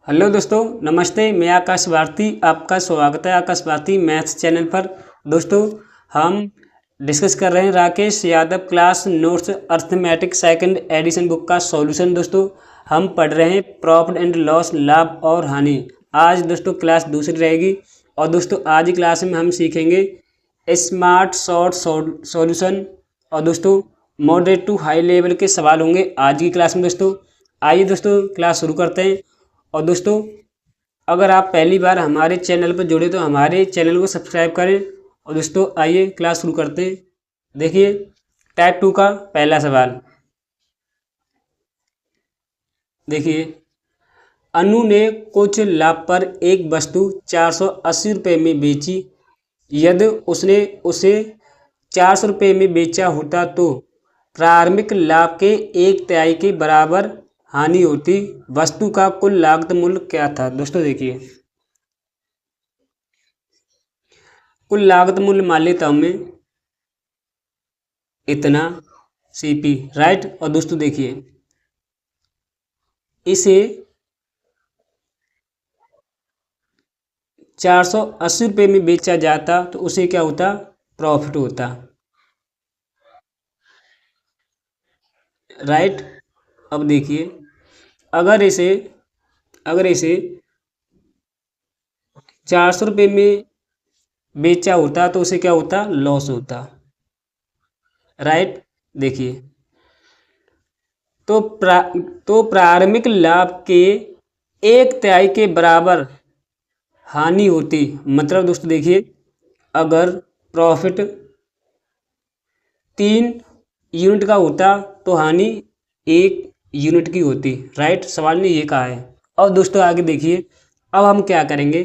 Hello दोस्तों, नमस्ते। मैं आकाश भारती, आपका स्वागत है आकाश भारती मैथ्स चैनल पर। दोस्तों, हम डिस्कस कर रहे हैं Rakesh Yadav class notes arithmetic second edition book का सॉल्यूशन। दोस्तों, हम पढ़ रहे हैं प्रॉफिट एंड लॉस, लाभ और हानि। आज दोस्तों क्लास दूसरी रहेगी और दोस्तों आज की क्लास में हम सीखेंगे स्मार्ट शॉर्ट सॉल्यूशन और दोस्तों मॉडरेट टू हाई लेवल के सवाल होंगे आज की क्लास में। दोस्तों आइए दोस्तों क्लास शुरू करते हैं। और दोस्तों अगर आप पहली बार हमारे चैनल पर जुड़े तो हमारे चैनल को सब्सक्राइब करें। और दोस्तों आइए क्लास शुरू करते हैं। देखिए टाइप 2 का पहला सवाल। देखिए, अनु ने कुछ लाभ पर एक वस्तु 480 रुपये में बेची। यदि उसने उसे 400 रुपये में बेचा होता तो प्रारंभिक लाभ के एक तिहाई के बराबर हानि होती। वस्तु का कुल लागत मूल्य क्या था? दोस्तों देखिए, कुल लागत मूल्य मान लेता हूं मैं इतना सीपी, राइट। और दोस्तों देखिए, इसे 480 रुपये में बेचा जाता तो उसे क्या होता? प्रॉफिट होता, राइट। अब देखिए, अगर इसे 400 रुपये में बेचा होता तो उसे क्या होता? लॉस होता, राइट। देखिए, तो प्रारंभिक लाभ के एक तिहाई के बराबर हानि होती। मतलब दोस्तों देखिए, अगर प्रॉफिट 3 यूनिट का होता तो हानि 1 यूनिट की होती, राइट। सवाल ने ये कहा है। और दोस्तों आगे देखिए, अब हम क्या करेंगे,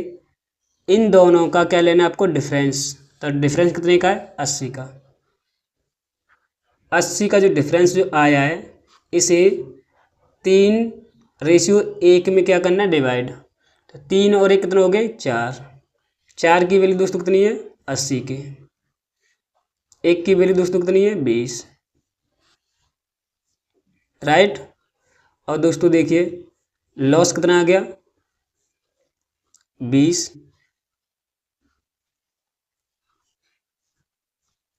इन दोनों का क्या लेना है आपको? डिफरेंस। तो डिफरेंस कितने का है? 80 का। 80 का जो डिफरेंस जो आया है इसे 3:1 में क्या करना है? डिवाइड। तो 3 और 1 कितने हो गए? 4। 4 की वैल्यू दोस्तों कितनी है? 80 की। 1 की वैल्यू दोस्तों कितनी है? 20, राइट। और दोस्तों देखिए, लॉस कितना आ गया? 20।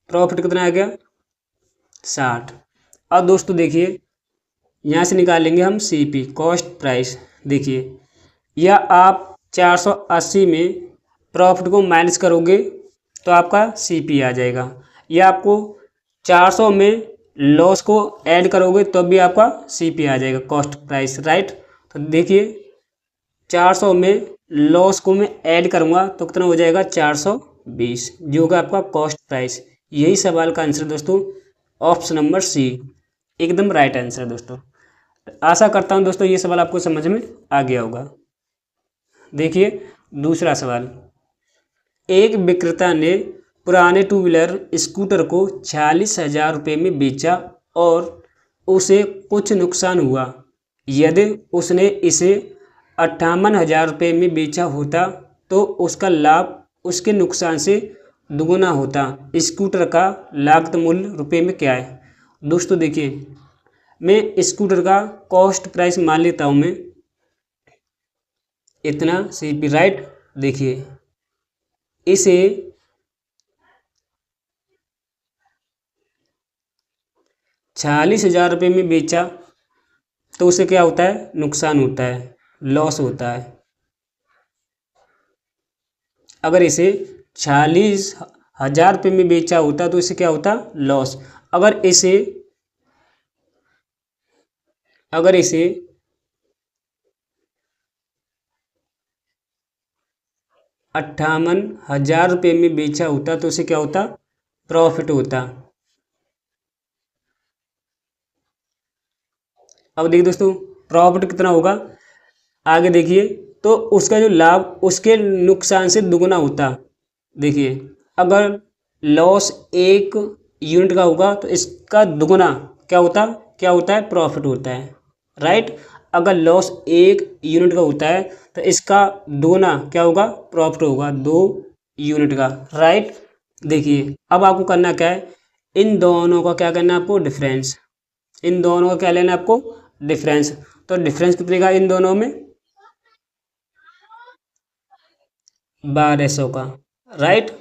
प्रॉफिट कितना आ गया? 60। अब दोस्तों देखिए, यहाँ से निकालेंगे हम सीपी, कॉस्ट प्राइस। देखिए, या आप 480 में प्रॉफिट को माइनस करोगे तो आपका सीपी आ जाएगा, या आपको 400 में लॉस को ऐड करोगे तो भी आपका सीपी आ जाएगा, कॉस्ट प्राइस, राइट। तो देखिए, 400 में लॉस को मैं ऐड करूँगा तो कितना हो जाएगा? 420, जो होगा आपका कॉस्ट प्राइस। यही सवाल का आंसर दोस्तों ऑप्शन नंबर सी, एकदम राइट आंसर। दोस्तों आशा करता हूँ दोस्तों ये सवाल आपको समझ में आ गया होगा। देखिए दूसरा सवाल। एक विक्रेता ने पुराने 2 व्हीलर स्कूटर को 46,000 रुपये में बेचा और उसे कुछ नुकसान हुआ। यदि उसने इसे 58,000 रुपये में बेचा होता तो उसका लाभ उसके नुकसान से दुगुना होता। स्कूटर का लागत मूल्य रुपये में क्या है? दोस्तों देखिए, मैं स्कूटर का कॉस्ट प्राइस मान लेता हूँ मैं इतना सीपी, राइट। देखिए, इसे 46,000 रुपये में बेचा तो उसे क्या होता है? नुकसान होता है, लॉस होता है। अगर इसे 46,000 रुपये में बेचा होता तो इसे क्या होता? लॉस। अगर इसे 58,000 रुपये में बेचा होता तो उसे क्या होता? प्रॉफिट होता। अब देखिए दोस्तों, प्रॉफिट कितना होगा आगे देखिए, तो उसका जो लाभ उसके नुकसान से दुगुना होता। देखिए, अगर लॉस 1 यूनिट का होगा तो इसका दुगुना क्या होता? है? प्रॉफिट होता है, राइट। अगर लॉस 1 यूनिट का होता है तो इसका दुगुना क्या होगा? प्रॉफिट होगा 2 यूनिट का, राइट। देखिए, अब आपको करना क्या है, इन दोनों का क्या करना है आपको? डिफरेंस। इन दोनों का क्या लेना है आपको? डिफरेंस। तो डिफरेंस कितने का इन दोनों में? 1200 का, राइट।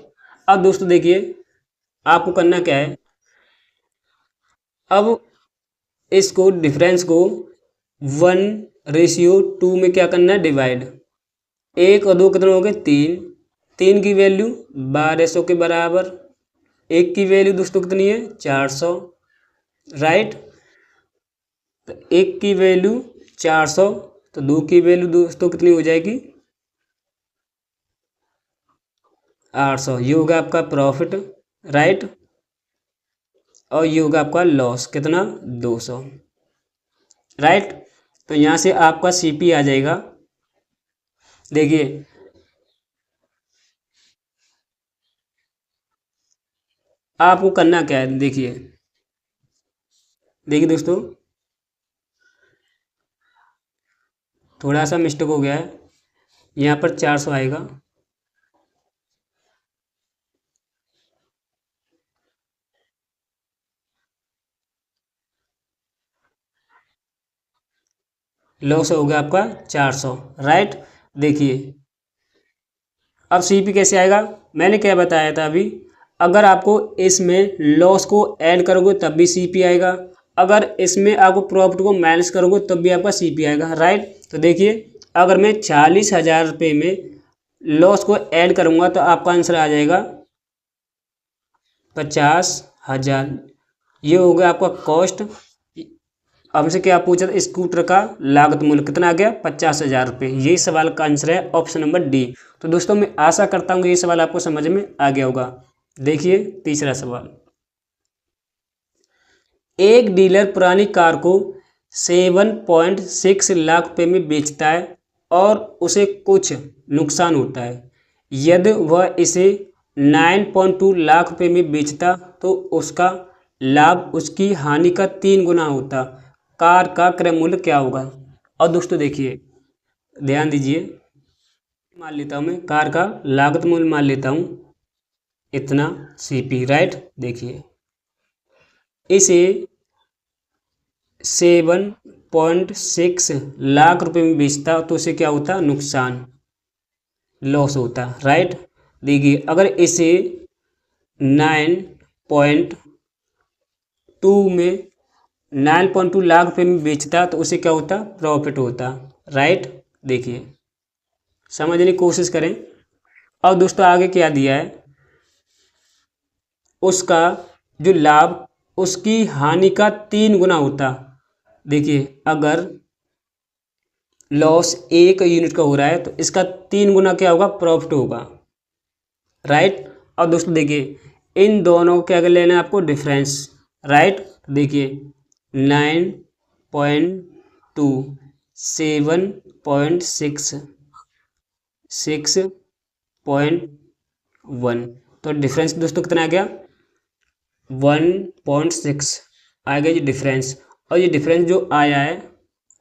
अब दोस्तों देखिए आपको करना क्या है, अब इसको डिफरेंस को 1:2 में क्या करना है, डिवाइड। 1 और 2 कितने हो गए, 3। 3 की वैल्यू 1200 के बराबर, 1 की वैल्यू दोस्तों कितनी है, 400, राइट। तो 1 की वैल्यू 400, तो 2 की वैल्यू दोस्तों कितनी हो जाएगी, 800। ये होगा आपका प्रॉफिट, राइट। और ये होगा आपका लॉस, कितना, 200, राइट। तो यहाँ से आपका सीपी आ जाएगा। देखिए आपको करना क्या है, देखिए देखिए दोस्तों थोड़ा सा मिस्टेक हो गया है, यहाँ पर 400 आएगा, लॉस हो गया आपका 400, राइट। देखिए अब सीपी कैसे आएगा, मैंने क्या बताया था अभी, अगर आपको इसमें लॉस को ऐड करोगे तब भी सीपी आएगा, अगर इसमें आपको प्रॉफिट को माइनस करोगे तब भी आपका सीपी आएगा, राइट। तो देखिए अगर मैं 40,000 रुपये में लॉस को ऐड करूँगा तो आपका आंसर आ जाएगा 50,000। ये हो गया आपका कॉस्ट। अब से क्या पूछा था, स्कूटर का लागत मूल्य कितना आ गया, 50,000 रुपये। यही सवाल का आंसर है ऑप्शन नंबर डी। तो दोस्तों मैं आशा करता हूँ कि ये सवाल आपको समझ में आ गया होगा। देखिए तीसरा सवाल, एक डीलर पुरानी कार को 7.6 लाख रुपये में बेचता है और उसे कुछ नुकसान होता है। यदि वह इसे 9.2 लाख रुपये में बेचता तो उसका लाभ उसकी हानि का 3 गुना होता। कार का क्रय मूल्य क्या होगा। और दोस्तों देखिए ध्यान दीजिए, मान लेता हूँ मैं कार का लागत मूल्य मान लेता हूँ इतना सीपी, राइट। देखिए इसे 7.6 लाख रुपए में बेचता तो उसे क्या होता, नुकसान, लॉस होता, राइट। देखिए अगर इसे 9.2 लाख रुपए में बेचता तो उसे क्या होता, प्रॉफिट होता, राइट। देखिए समझने की कोशिश करें। और दोस्तों आगे क्या दिया है, उसका जो लाभ उसकी हानि का 3 गुना होता। देखिए अगर लॉस 1 यूनिट का हो रहा है तो इसका 3 गुना क्या होगा, प्रॉफिट होगा, राइट। और दोस्तों देखिए इन दोनों को क्या कर लेना है आपको, डिफरेंस, राइट। देखिए 9.2 7.6 6.1, तो डिफरेंस दोस्तों कितना आ गया, 1.6 आ गया ये डिफरेंस। और ये डिफरेंस जो आया है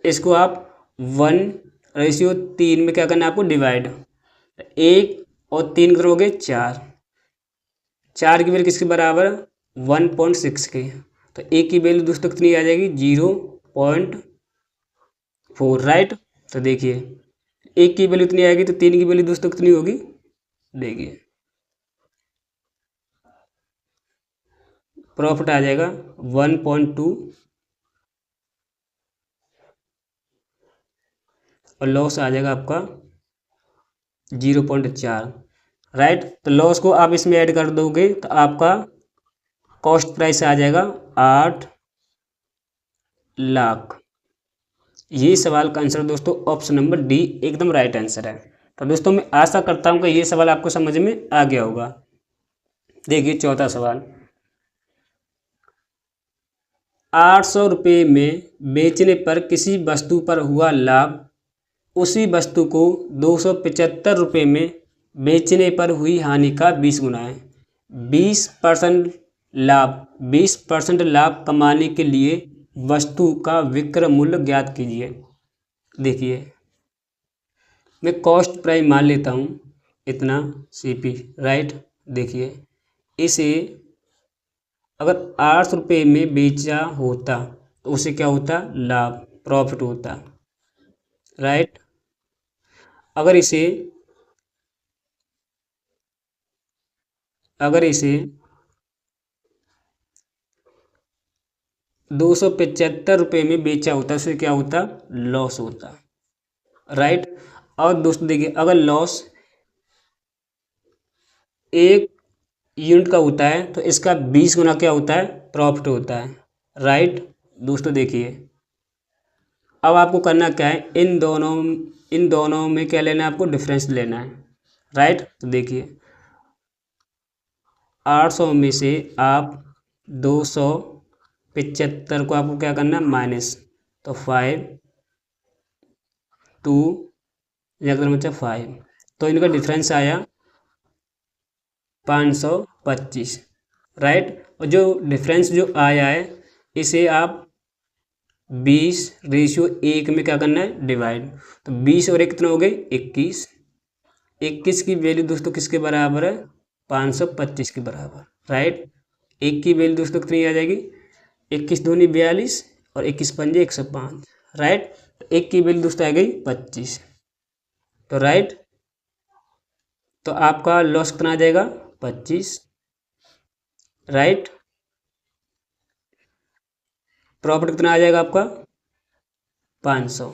इसको आप 1:3 में क्या करना है आपको, डिवाइड। 1 और 3 करोगे 4, 4 की वैल्यू किसके बराबर, 1.6 के। तो एक की वैल्यू दोस्तों कितनी आ जाएगी, 0.4, राइट। तो देखिए एक की वैल्यू कितनी आएगी तो 3 की वैल्यू दोस्तों कितनी होगी, देखिए प्रॉफिट आ जाएगा 1.2 और लॉस आ जाएगा आपका 0.4, राइट। तो लॉस को आप इसमें ऐड कर दोगे तो आपका कॉस्ट प्राइस आ जाएगा 8 लाख। यही सवाल का आंसर दोस्तों ऑप्शन नंबर डी एकदम राइट आंसर है। तो दोस्तों मैं आशा करता हूँ कि ये सवाल आपको समझ में आ गया होगा। देखिए चौथा सवाल, 800 रुपये में बेचने पर किसी वस्तु पर हुआ लाभ उसी वस्तु को 275 रुपये में बेचने पर हुई हानि का 20 गुना है। 20% लाभ कमाने के लिए वस्तु का विक्रय मूल्य ज्ञात कीजिए। देखिए मैं कॉस्ट प्राइस मान लेता हूँ इतना सीपी, राइट। देखिए इसे अगर 800 रुपये में बेचा होता तो उसे क्या होता, लाभ, प्रॉफिट होता, राइट। अगर इसे अगर इसे 275 रुपये में बेचा होता उससे क्या होता, लॉस होता, राइट। और दोस्तों देखिए, अगर लॉस 1 यूनिट का होता है तो इसका 20 गुना क्या होता है, प्रॉफिट होता है, राइट। दोस्तों देखिए, अब आपको करना क्या है, इन दोनों में क्या लेना है, आपको डिफरेंस लेना है, राइट। तो देखिए 800 में से आप 275 को आपको क्या करना है, माइनस, तो 5 2 बचा 5, तो इनका डिफरेंस आया 525, राइट। और जो डिफरेंस जो आया है इसे आप 20:1 में क्या करना है, डिवाइड, तो 20 और 1 कितना हो गए, 21, 21 की वैल्यू दोस्तों किसके बराबर है, 525 के बराबर, राइट। 1 की वैल्यू दोस्तों कितनी आ जाएगी, 21 दूनी 42 और 21 पंजे 105, राइट। तो 1 की वैल्यू दोस्तों आ गई 25, तो राइट, तो आपका लॉस कितना आ जाएगा, 25, राइट। प्रॉफिट कितना आ जाएगा आपका, 500,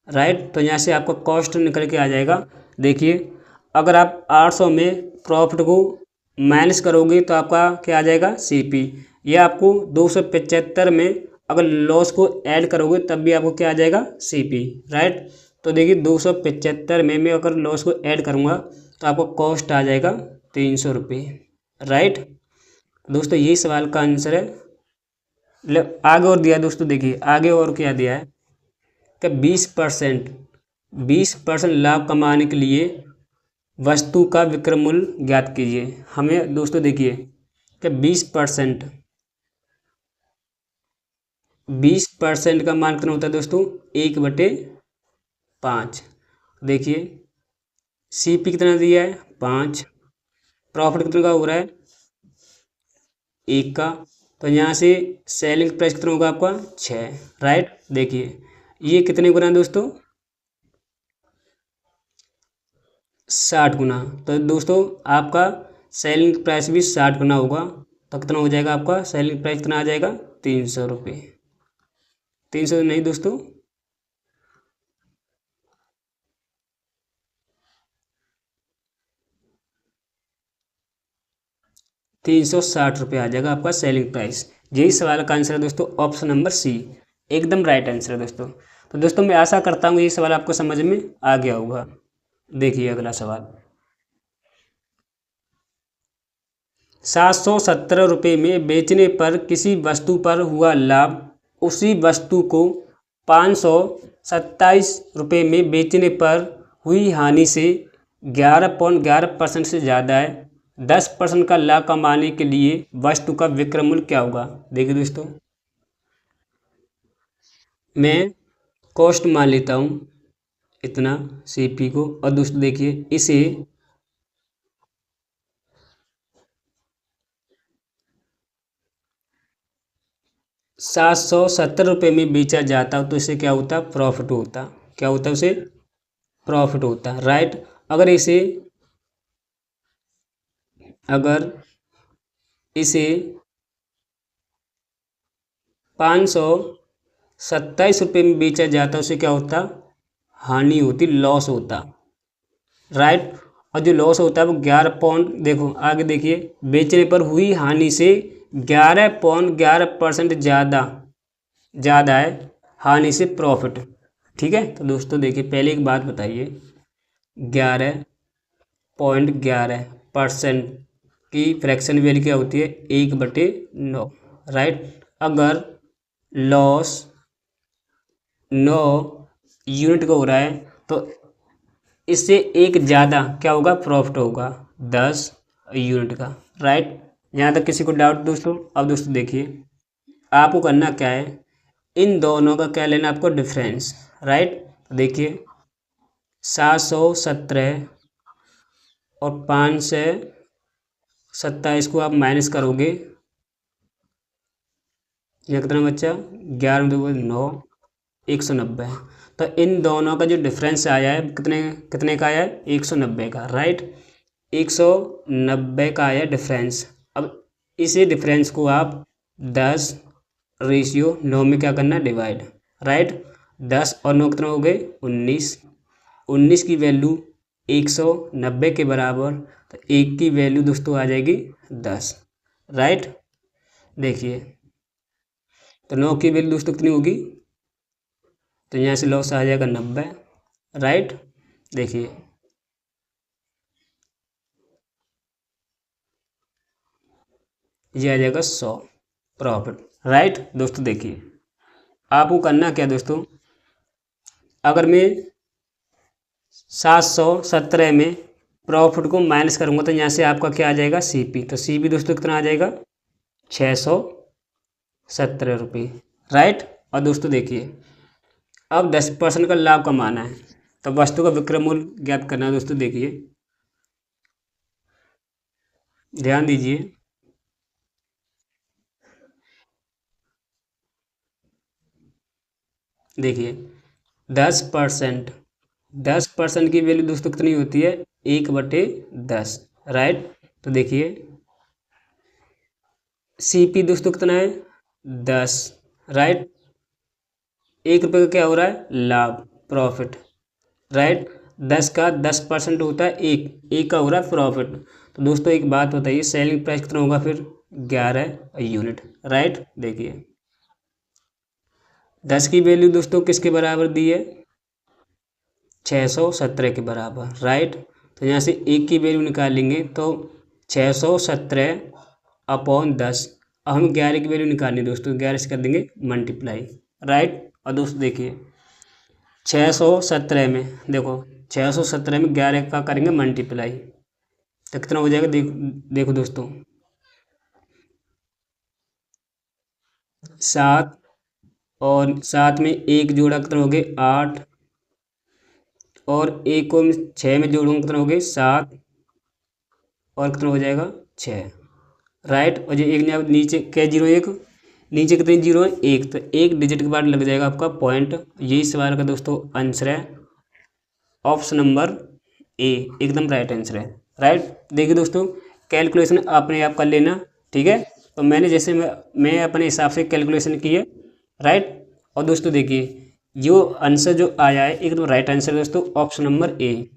राइट। तो यहाँ से आपका कॉस्ट निकल के आ जाएगा। देखिए अगर आप 800 में प्रॉफिट को माइनस करोगे तो आपका क्या आ जाएगा, सीपी। या आपको 275 में अगर लॉस को ऐड करोगे तब भी आपको क्या आ जाएगा, सीपी, राइट। तो देखिए 275 में मैं अगर लॉस को ऐड करूँगा तो आपको कॉस्ट आ जाएगा 300 रुपये, राइट। दोस्तों यही सवाल का आंसर है। आगे और दिया दोस्तों, देखिए आगे और क्या दिया है कि 20% लाभ कमाने के लिए वस्तु का विक्रय मूल्य ज्ञात कीजिए। हमें दोस्तों देखिए कि 20% का मान कितना होता है दोस्तों, 1/5। देखिए सीपी कितना दिया है, 5, प्रॉफिट कितने का हो रहा है, 1 का, तो यहाँ से सेलिंग प्राइस कितना होगा आपका, 6, राइट। देखिए ये कितने गुना दोस्तों, 60 गुना। तो दोस्तों आपका सेलिंग प्राइस भी 60 गुना होगा, तो कितना हो जाएगा आपका सेलिंग प्राइस, कितना आ जाएगा, 300 रुपये, 300 नहीं दोस्तों, 360 रुपये आ जाएगा आपका सेलिंग प्राइस। यही सवाल का आंसर है दोस्तों, ऑप्शन नंबर सी, एकदम राइट आंसर है दोस्तों। तो दोस्तों मैं आशा करता हूँ ये सवाल आपको समझ में आ गया होगा। देखिए अगला सवाल, 717 रुपये में बेचने पर किसी वस्तु पर हुआ लाभ उसी वस्तु को 527 रुपये में बेचने पर हुई हानि से 11.11% से ज़्यादा है। 10% का लाभ कमाने के लिए वस्तु का विक्रय मूल्य क्या होगा। देखिए दोस्तों मैं कॉस्ट मान लेता हूँ इतना सीपी को, और दोस्तों देखिए इसे 770 रुपये में बेचा जाता तो इसे क्या होता, प्रॉफिट होता, क्या होता उसे, प्रॉफिट होता, राइट। अगर इसे 527 रुपये में बेचा जाता उसे क्या होता, हानि होती, लॉस होता, राइट। और जो लॉस होता है वो 11 देखो आगे देखिए, बेचने पर हुई हानि से 11.11% ज़्यादा है हानि से प्रॉफिट, ठीक है। तो दोस्तों देखिए पहले एक बात बताइए, 11.11% की फ्रैक्शन वैल्यू क्या होती है, 1/9, राइट। अगर लॉस 9 यूनिट का हो रहा है तो इससे एक ज़्यादा क्या होगा, प्रॉफिट होगा 10 यूनिट का, राइट। यहाँ तक किसी को डाउट दोस्तों। अब दोस्तों देखिए आपको करना क्या है, इन दोनों का क्या लेना, आपको डिफरेंस, राइट। देखिए 717 और 527 को आप माइनस करोगे, यह कितना बच्चा, 11 2 9, 190। तो इन दोनों का जो डिफरेंस आया है कितने कितने का आया है, 190 का, राइट। 190 का आया डिफरेंस। अब इसी डिफरेंस को आप 10/9 में क्या करना, डिवाइड, राइट। 10 और 9 कितना हो गए, 19। 19 की वैल्यू 190 के बराबर, तो 1 की वैल्यू दोस्तों आ जाएगी 10, राइट। देखिए तो 9 की वैल्यू दोस्तों कितनी होगी, तो यहाँ से लॉस आ जाएगा 90, राइट। देखिए ये आ जाएगा 100 प्रॉफिट, राइट। दोस्तों देखिए आपको करना क्या दोस्तों, अगर मैं 717 में प्रॉफिट को माइनस करूँगा तो यहाँ से आपका क्या आ जाएगा, सीपी। तो सीपी दोस्तों कितना आ जाएगा, 617 रुपये, राइट। और दोस्तों देखिए अब 10% का लाभ कमाना है तो वस्तु का विक्रय मूल्य ज्ञात करना है। दोस्तों देखिए ध्यान दीजिए, देखिए 10% की वैल्यू दोस्तों कितनी होती है, 1/10, राइट। तो देखिए सीपी दोस्तों कितना है, 10, राइट। 1 रुपये का क्या हो रहा है, लाभ, प्रॉफिट, राइट। 10 का 10% होता है 1 का हो रहा है प्रॉफिट। तो दोस्तों एक बात बताइए, सेलिंग प्राइस कितना होगा फिर, 11 यूनिट, राइट। देखिए 10 की वैल्यू दोस्तों किसके बराबर दी है, 617 के बराबर, राइट। तो यहाँ से 1 की वैल्यू निकालेंगे तो 617/10। अब हम 11 की वैल्यू निकालनी दोस्तों, 11 से कर देंगे मल्टीप्लाई, राइट। और दोस्तों देखिए 617 में देखो, 617 में 11 का करेंगे मल्टीप्लाई तो कितना हो जाएगा, देखो दोस्तों 7 और 7 में 1 जोड़ा कितना हो गए, 8 और 1 को 6 में जोड़ूंगा कितना हो गए, 7 और कितना हो जाएगा, 6, राइट। और जो एक नीचे क्या जीरो, एक नीचे कितने जीरो है, 1, तो 1 डिजिट के बाद लग जाएगा आपका पॉइंट। यही सवाल का दोस्तों आंसर है, ऑप्शन नंबर ए एकदम राइट आंसर है, राइट। देखिए दोस्तों कैलकुलेशन अपने आप कर लेना, ठीक है। तो मैंने जैसे मैं अपने हिसाब से कैलकुलेशन की है, राइट। और दोस्तों देखिए जो आंसर जो आया है एकदम राइट आंसर दोस्तों, ऑप्शन नंबर ए।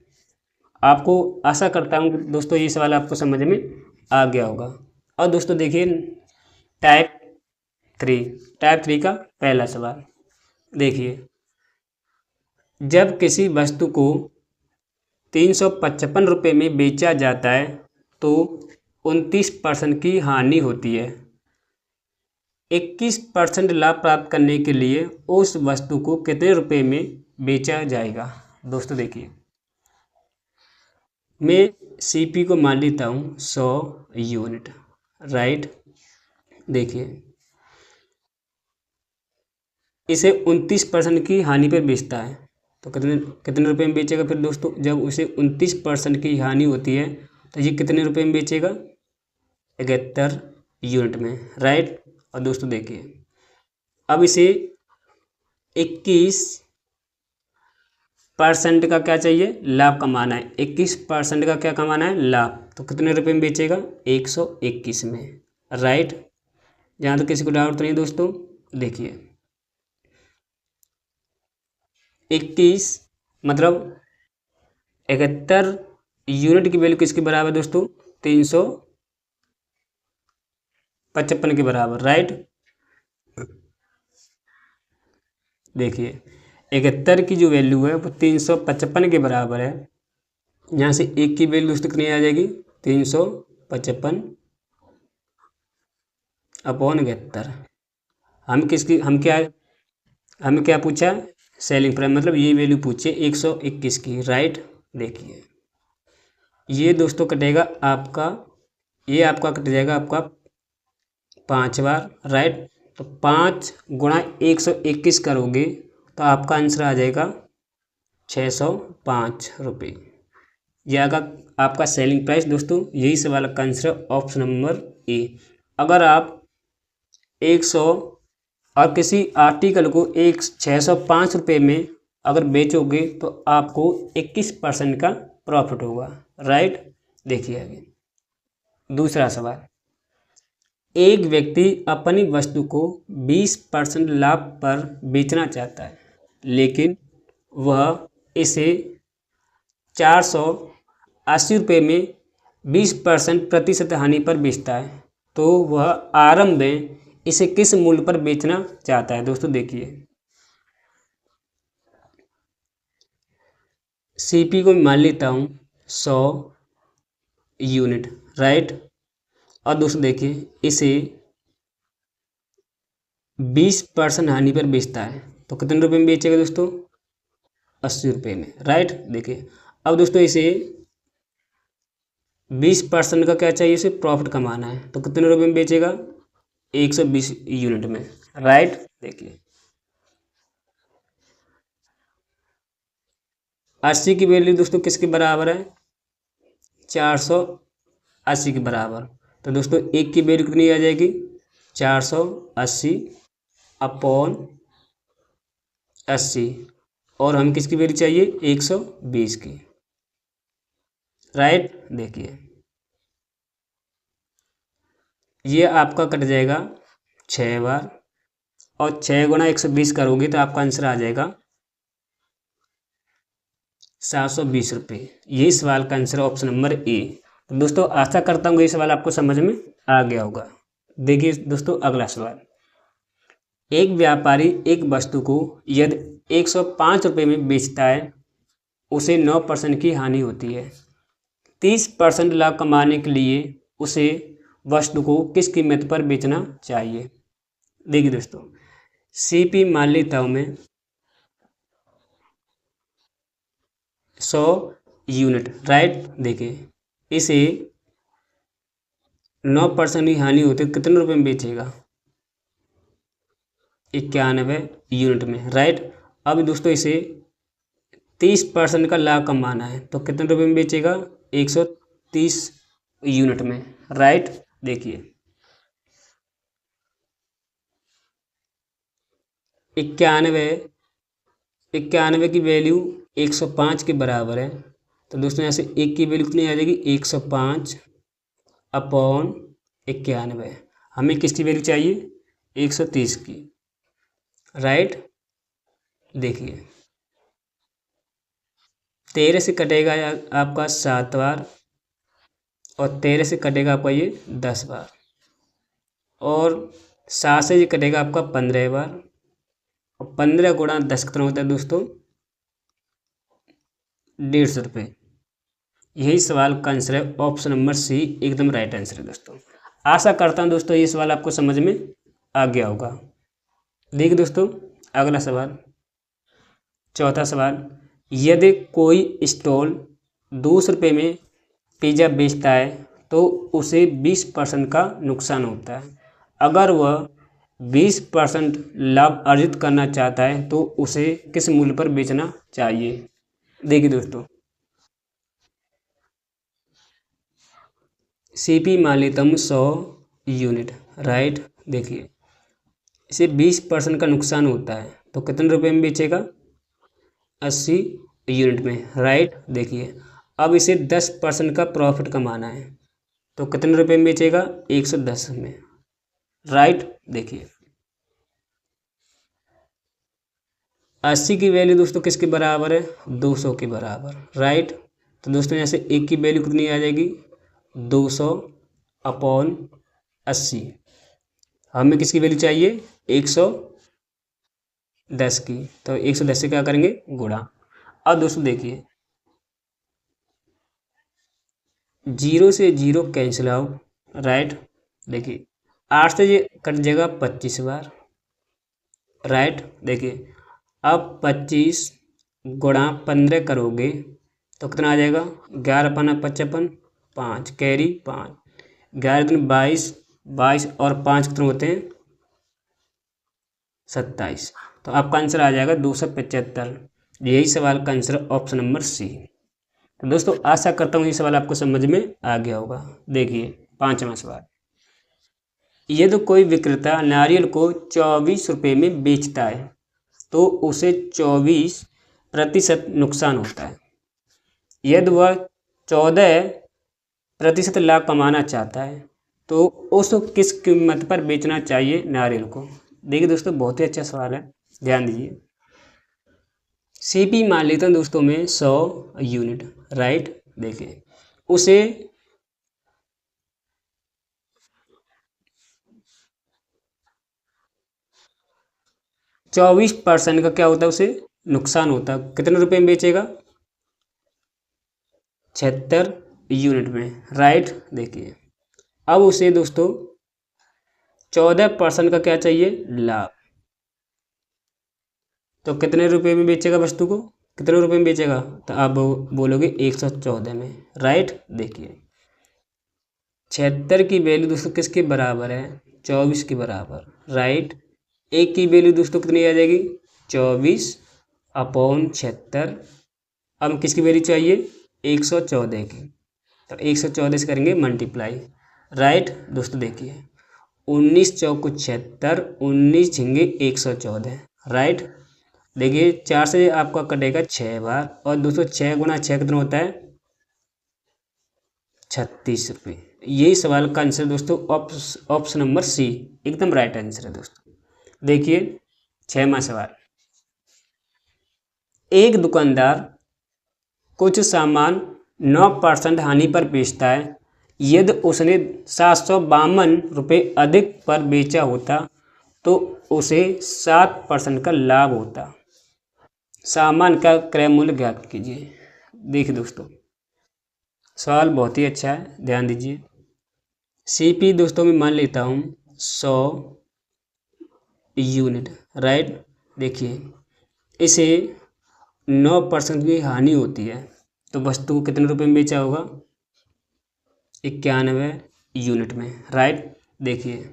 आपको आशा करता हूँ दोस्तों ये सवाल आपको समझ में आ गया होगा। और दोस्तों देखिए टाइप 3 का पहला सवाल देखिए, जब किसी वस्तु को 355 रुपये में बेचा जाता है तो 29% की हानि होती है। 21% लाभ प्राप्त करने के लिए उस वस्तु को कितने रुपए में बेचा जाएगा। दोस्तों देखिए मैं सीपी को मान लेता हूँ 100 यूनिट, राइट। देखिए इसे 29% की हानि पर बेचता है तो कितने कितने रुपए में बेचेगा फिर दोस्तों, जब उसे 29% की हानि होती है तो ये कितने रुपए में बेचेगा, 71 यूनिट में, राइट। और दोस्तों देखिए अब इसे 21% का क्या चाहिए, लाभ कमाना है। 21% का क्या कमाना है, लाभ। तो कितने रुपए में बेचेगा, 121 में, राइट। जहाँ तक किसी को डाउट तो नहीं दोस्तों, देखिए 21 मतलब 71 यूनिट की वैल्यू किसके बराबर दोस्तों, 355 के बराबर, राइट। देखिए 71 की जो वैल्यू है वो 355 के बराबर है। यहाँ से 1 की वैल्यू दोस्तों कितनी आ जाएगी, 355/71। हमें क्या पूछा, सेलिंग प्राइस मतलब ये वैल्यू पूछे 121 की, राइट। देखिए ये दोस्तों कटेगा आपका, ये आपका कट जाएगा आपका 5 बार, राइट। तो 5 गुणा 121 करोगे तो आपका आंसर आ जाएगा 605 रुपये। यह आपका सेलिंग प्राइस दोस्तों, यही सवाल का आंसर है, ऑप्शन नंबर ए। अगर आप 100 और किसी आर्टिकल को 605 रुपये में अगर बेचोगे तो आपको 21% का प्रॉफिट होगा, राइट। देखिए आगे दूसरा सवाल, एक व्यक्ति अपनी वस्तु को 20% लाभ पर बेचना चाहता है, लेकिन वह इसे 480 रुपये में 20% प्रतिशत हानि पर बेचता है, तो वह आरंभ में इसे किस मूल्य पर बेचना चाहता है। दोस्तों देखिए, सीपी को मान लेता हूँ 100 यूनिट, राइट। और दोस्तों देखिए, इसे 20% हानि पर बेचता है, तो कितने रुपए में बेचेगा दोस्तों? 80 रुपये में, राइट। देखिए अब दोस्तों इसे 20% का क्या चाहिए, इसे प्रॉफिट कमाना है, तो कितने रुपए में बेचेगा? 120 यूनिट में, राइट। देखिए 80 की वैल्यू दोस्तों किसके बराबर है? 480 के बराबर। तो दोस्तों एक की वैल्यू कितनी आ जाएगी? 480 अपॉन 80, और हम किसकी वैल्यू चाहिए? 120 की, राइट। देखिए ये आपका कट जाएगा 6 बार, और 6 गुणा 120 करोगे तो आपका आंसर आ जाएगा 720 रुपये। यही सवाल का आंसर है, ऑप्शन नंबर ए। तो दोस्तों आशा करता हूँ ये सवाल आपको समझ में आ गया होगा। देखिए दोस्तों अगला सवाल, एक व्यापारी एक वस्तु को यदि 105 रुपये में बेचता है, उसे 9% की हानि होती है। 30% लाभ कमाने के लिए उसे वस्तु को किस कीमत पर बेचना चाहिए? देखिए दोस्तों, सीपी मान लेता हूँ मैं 100 यूनिट, राइट। देखिए इसे 9% की हानि होती है, कितने रुपए में बेचेगा? 91 यूनिट में, राइट। अब दोस्तों इसे 30% का लाभ कमाना है, तो कितने रुपए में बेचेगा? 130 यूनिट में, राइट। देखिए 91 की वैल्यू 105 के बराबर है, तो दोस्तों यहाँ से एक की वैल्यू कितनी आ जाएगी? 105 अपॉन 91। हमें किसकी वैल्यू चाहिए? 130 की, राइट। देखिए 13 से कटेगा आपका 7 बार, और 13 से कटेगा आपका ये 10 बार, और 7 से ये कटेगा आपका 15 बार, और 15 गुणा 10 कितना होता है दोस्तों? 150 रुपये। यही सवाल का आंसर है, ऑप्शन नंबर सी एकदम राइट आंसर है दोस्तों। आशा करता हूँ दोस्तों ये सवाल आपको समझ में आ गया होगा। देखिए दोस्तों अगला सवाल, चौथा सवाल, यदि कोई स्टॉल 200 रुपये में पिज़्ज़ा बेचता है तो उसे 20% का नुकसान होता है। अगर वह 20% लाभ अर्जित करना चाहता है तो उसे किस मूल्य पर बेचना चाहिए? देखिए दोस्तों, सीपी मान लेता हूँ 100 यूनिट, राइट। देखिए इसे 20% का नुकसान होता है, तो कितने रुपए में बेचेगा? 80 यूनिट में, राइट। देखिए अब इसे 10% का प्रॉफिट कमाना है, तो कितने रुपए में बेचेगा? 110 में, राइट। देखिए 80 की वैल्यू दोस्तों किसके बराबर है? 200 के बराबर, राइट। तो दोस्तों यहाँ से एक की वैल्यू कितनी आ जाएगी? 200 अपॉन 80। हमें किसकी वैल्यू चाहिए? 110 की, तो 110 से क्या करेंगे? गुणा। अब दोस्तों देखिए 0 से 0 कैंसिल आउट, राइट। देखिए 8 से ये कट जाएगा 25 बार, राइट। देखिए अब 25 गुणा 15 करोगे तो कितना आ जाएगा? 11 पाना 55, 5 कैरी 5, 11 दूनी 22, 22 और 5 कितने होते हैं? 27। तो आपका आंसर आ जाएगा 275। यही सवाल का आंसर ऑप्शन नंबर सी। तो दोस्तों आशा करता हूँ ये सवाल आपको समझ में आ गया होगा। देखिए पांचवा सवाल, यदि कोई विक्रेता नारियल को 24 रुपये में बेचता है तो उसे 24% नुकसान होता है। यदि वह 14 प्रतिशत लाभ कमाना चाहता है तो उसको किस कीमत पर बेचना चाहिए नारियल को। देखिए दोस्तों, बहुत ही अच्छा सवाल है, ध्यान दीजिए। सीपी मान लेते हैं दोस्तों में 100 यूनिट, राइट। देखिए उसे 24% का क्या होता है, उसे नुकसान होता है। कितने रुपए में बेचेगा, 76 यूनिट में, राइट। देखिए अब उसे दोस्तों 14% का क्या चाहिए, लाभ। तो कितने रुपए में बेचेगा वस्तु को, कितने रुपए में बेचेगा, तो आप बोलोगे 114 में, राइट। देखिए 76 की वैल्यू दोस्तों किसके बराबर है, 24 के बराबर, राइट। एक की वैल्यू दोस्तों कितनी आ जाएगी, 24/76। अब किसकी वैल्यू चाहिए, 114 की, तो 114 से करेंगे मल्टीप्लाई, राइट। दोस्तों देखिए 19 चौको 76, 19 झिंगे 114, राइट। देखिए 4 से आपका कटेगा 6 बार, और दोस्तों 6 गुना 6 कितना होता है, 36 रुपये। यही सवाल का आंसर दोस्तों ऑप्शन नंबर सी एकदम राइट आंसर है दोस्तों। देखिए 6वां सवाल, एक दुकानदार कुछ सामान 9% हानि पर बेचता है। यदि उसने 752 रुपये अधिक पर बेचा होता तो उसे 7% का लाभ होता। सामान का क्रय मूल्य ज्ञात कीजिए। देखिए दोस्तों सवाल बहुत ही अच्छा है, ध्यान दीजिए। सीपी दोस्तों मैं मान लेता हूँ 100 यूनिट, राइट। देखिए इसे 9% की हानि होती है तो वस्तु को कितने रुपए में बेचा होगा, 91 यूनिट में, राइट। देखिए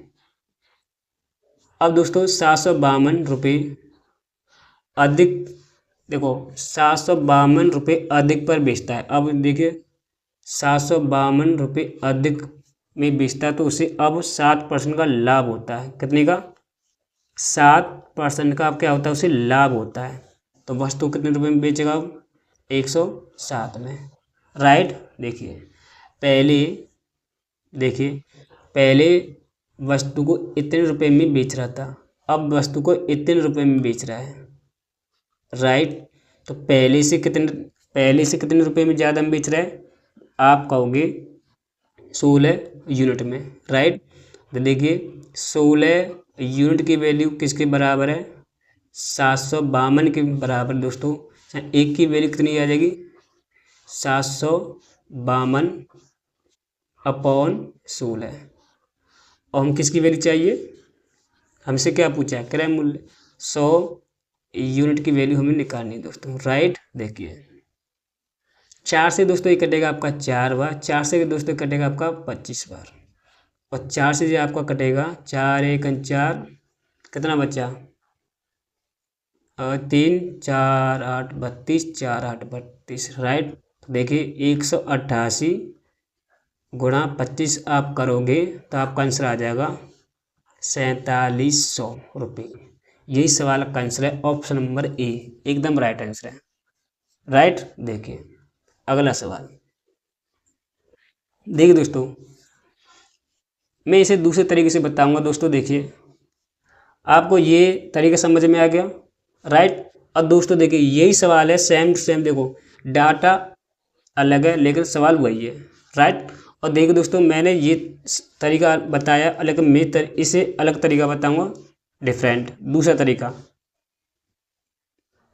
अब दोस्तों 752 रुपये अधिक, देखो 752 रुपये अधिक पर बेचता है। अब देखिए 752 रुपये अधिक में बेचता है तो उसे अब 7% का लाभ होता है। कितने का, 7% का अब क्या होता है, उसे लाभ होता है। तो वस्तु कितने रुपए में बेचेगा, 107 में, राइट। देखिए पहले वस्तु को इतने रुपए में बेच रहा था, अब वस्तु को इतने रुपए में बेच रहा है, राइट। तो पहले से कितने रुपए में ज़्यादा में बेच रहा है, आप कहोगे 16 यूनिट में, राइट। तो देखिए 16 यूनिट की वैल्यू किसके बराबर है, 752 के बराबर दोस्तों। एक की वैल्यू कितनी आ जाएगी, 752/16। और हम किसकी वैल्यू चाहिए, हमसे क्या पूछा है, क्रय मूल्य। 100 यूनिट की वैल्यू हमें निकालनी है दोस्तों, राइट। देखिए 4 से दोस्तों ये कटेगा आपका 4 बार, 4 से दोस्तों कटेगा आपका 25 बार, और 4 से जो आपका कटेगा 4 1 4, कितना बचा, 3 4 8 32, 4 8 32, राइट। तो देखिए 188 गुणा 25 आप करोगे तो आपका आंसर आ जाएगा 4700 रुपये। यही सवाल का आंसर है, ऑप्शन नंबर ए एकदम राइट आंसर है, राइट। देखिए अगला सवाल, देखिए दोस्तों मैं इसे दूसरे तरीके से बताऊंगा दोस्तों। देखिए आपको ये तरीका समझ में आ गया, राइट। और दोस्तों देखिए यही सवाल है, सेम टू सेम, देखो डाटा अलग है लेकिन सवाल वही है, राइट। और देखिए दोस्तों मैंने ये तरीका बताया, लेकिन मैं इसे अलग तरीका बताऊंगा, डिफरेंट दूसरा तरीका।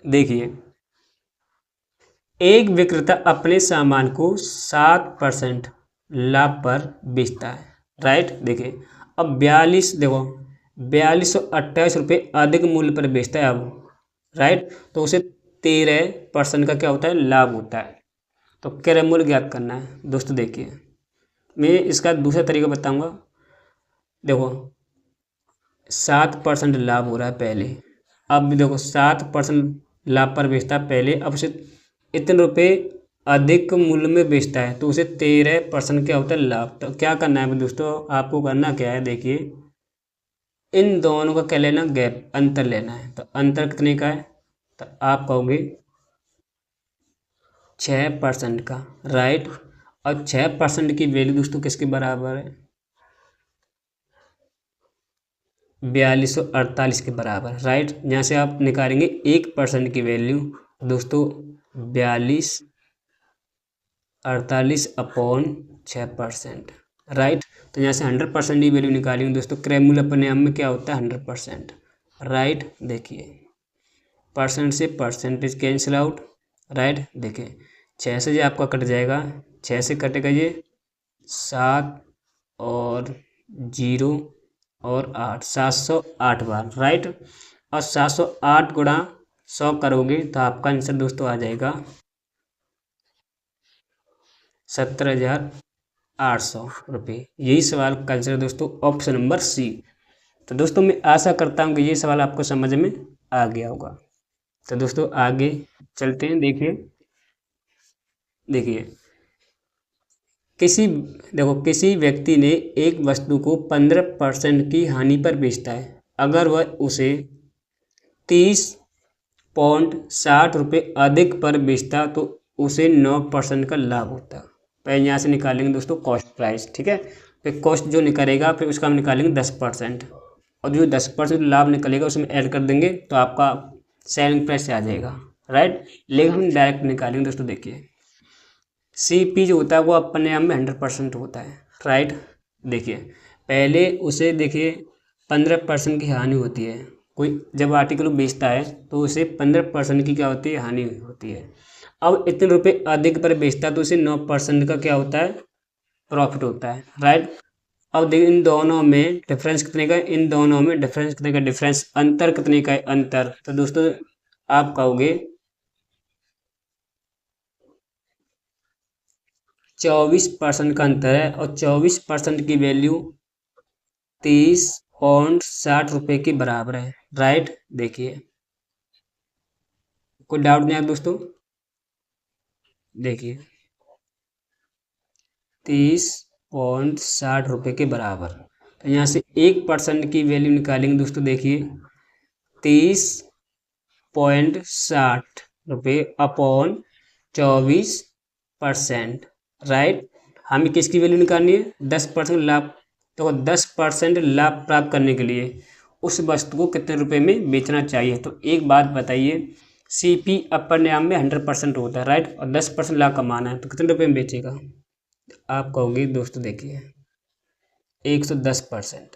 देखिए एक विक्रेता अपने सामान को 7% लाभ पर बेचता है, राइट। देखिए अब 4228 रुपये अधिक मूल्य पर बेचता है अब, राइट। तो उसे 13% का क्या होता है, लाभ होता है। तो क्रय मूल्य ज्ञात करना है दोस्तों। देखिए मैं इसका दूसरा तरीका बताऊंगा। देखो 7% लाभ हो रहा है पहले, अब देखो 7% लाभ पर बेचता है पहले, अब उसे इतने रुपये अधिक मूल्य में बेचता है तो उसे 13% क्या होता है, लाभ। तो क्या करना है दोस्तों, आपको करना क्या है, देखिए इन दोनों का क्या लेना, गैप, अंतर लेना है। तो अंतर कितने का है, तो आप कहोगे 6% का, राइट। और 6% की वैल्यू दोस्तों किसके बराबर है? 4248 के बराबर, राइट। यहाँ से आप निकालेंगे 1% की वैल्यू दोस्तों 4248 अपॉन 6%, राइट। तो यहाँ से 100% की वैल्यू निकालेंगे दोस्तों। क्रैमूल अपने आप में क्या होता है? 100%, राइट। देखिए परसेंट से परसेंटेज कैंसिल आउट, राइट। देखिए 6 से जो आपका कट जाएगा, 6 से कटेगा ये 7 और 0 और 8, 708 बार, राइट। और 708 गुणा 100 करोगे तो आपका आंसर दोस्तों आ जाएगा 17,800 रुपये। यही सवाल का आंसर है दोस्तों, ऑप्शन नंबर सी। तो दोस्तों मैं आशा करता हूँ कि ये सवाल आपको समझ में आ गया होगा। तो दोस्तों आगे चलते हैं। देखिए किसी व्यक्ति ने एक वस्तु को 15% की हानि पर बेचता है। अगर वह उसे 30.60 रुपये अधिक पर बेचता तो उसे 9% का लाभ होता। पहले यहाँ से निकालेंगे दोस्तों कॉस्ट प्राइस, ठीक है। फिर कॉस्ट जो निकलेगा फिर उसका हम निकालेंगे 10%, और जो 10% लाभ निकलेगा उसमें ऐड कर देंगे तो आपका सेलिंग प्राइस से आ जाएगा, राइट। लेकिन हम डायरेक्ट निकालेंगे दोस्तों। देखिए CP जो होता है वो अपने आप में 100% होता है, राइट। देखिए पहले उसे 15% की हानि होती है। कोई जब आर्टिकल बेचता है तो उसे 15% की क्या होती है? हानि होती है। अब इतने रुपए अधिक पर बेचता है तो उसे 9% का क्या होता है? प्रॉफिट होता है, राइट। अब देखिए इन दोनों में डिफरेंस कितने का है? डिफरेंस अंतर कितने का है? अंतर तो दोस्तों आप कहोगे 24% का अंतर है, और 24% की वैल्यू 30.60 रुपये के बराबर है, राइट। देखिए कोई डाउट नहीं है दोस्तों? देखिए 30.60 रुपये के बराबर। तो यहाँ से 1% की वैल्यू निकालेंगे दोस्तों। देखिए 30.60 रुपये अपॉन 24%, राइट। हमें किसकी वैल्यू निकालनी है? 10% लाभ। तो 10% लाभ प्राप्त करने के लिए उस वस्तु को कितने रुपए में बेचना चाहिए? तो एक बात बताइए, CP अपने आप में 100% होता है, राइट। और 10% लाभ कमाना है तो कितने रुपए में बेचेगा? आप कहोगे दोस्तों देखिए 110%,